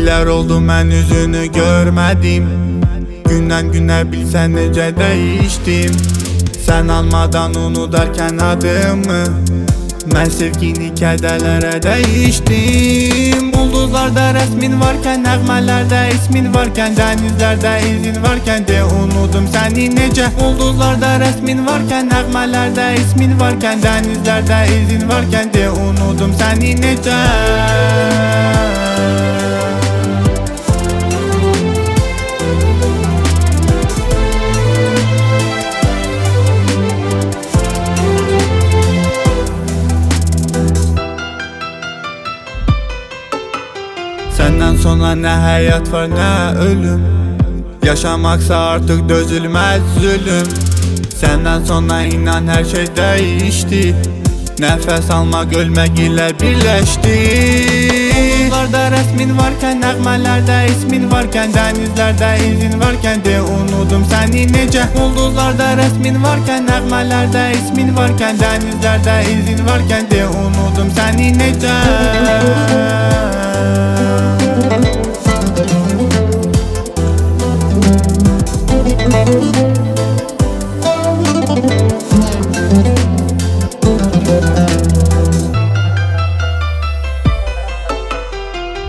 İllər oldu mən üzünü görmədim. Gündən günə bilsən necə dəyişdim. Sən almadan unudarkən adımı, mən sevgini kədərlərə dəyişdim. Ulduzlarda rəsmin varkən, nəğmələrdə ismin varkən, dənizlərdə izin varkən de unudum səni necə. Ulduzlarda rəsmin varkən, nəğmələrdə ismin varkən, dənizlərdə izin varkən de unudum səni necə. Səndən sonra nə həyat var, nə ölüm. Yaşamaksa artıq dözülməz zülüm. Səndən sonra inan hər şey dəyişdi. Nəfəs almaq ölmək ilə birləşdi. Ulduzlarda rəsmin varkən, nəğmələrdə ismin varkən, dənizlərdə izin varkən de unudum səni necə. Ulduzlarda rəsmin varkən, nəğmələrdə ismin varkən, dənizlərdə izin varkən de unudum səni necə.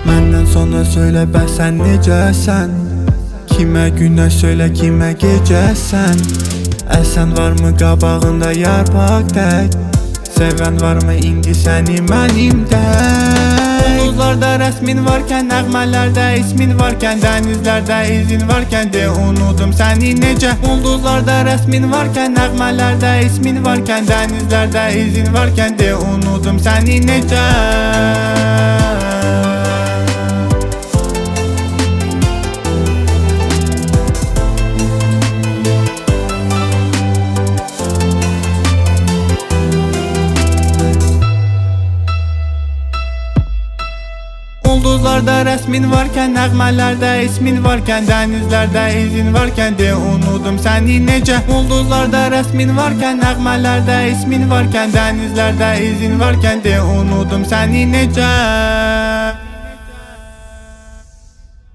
Məndən sonra söylə bəs sən necəsən? Kimə günəş söylə, kimə gecəsən? Əsən varmı qabağında yarpaq tək? Sevən varmı indi səni mənimdə? Ulduzlarda rəsmin varkən, nəğmələrdə ismin varkən, dənizlərdə izin varkən de unudum səni necə. Ulduzlarda rəsmin varkən, nəğmələrdə ismin varkən, dənizlərdə izin varkən de unudum səni necə. Ulduzlarda rəsmin varkən, nəğmələrdə ismin varkən, dənizlərdə izin varkən de unudum səni necə. Ulduzlarda rəsmin varkən, nəğmələrdə ismin varkən, dənizlərdə izin varkən de unudum səni necə.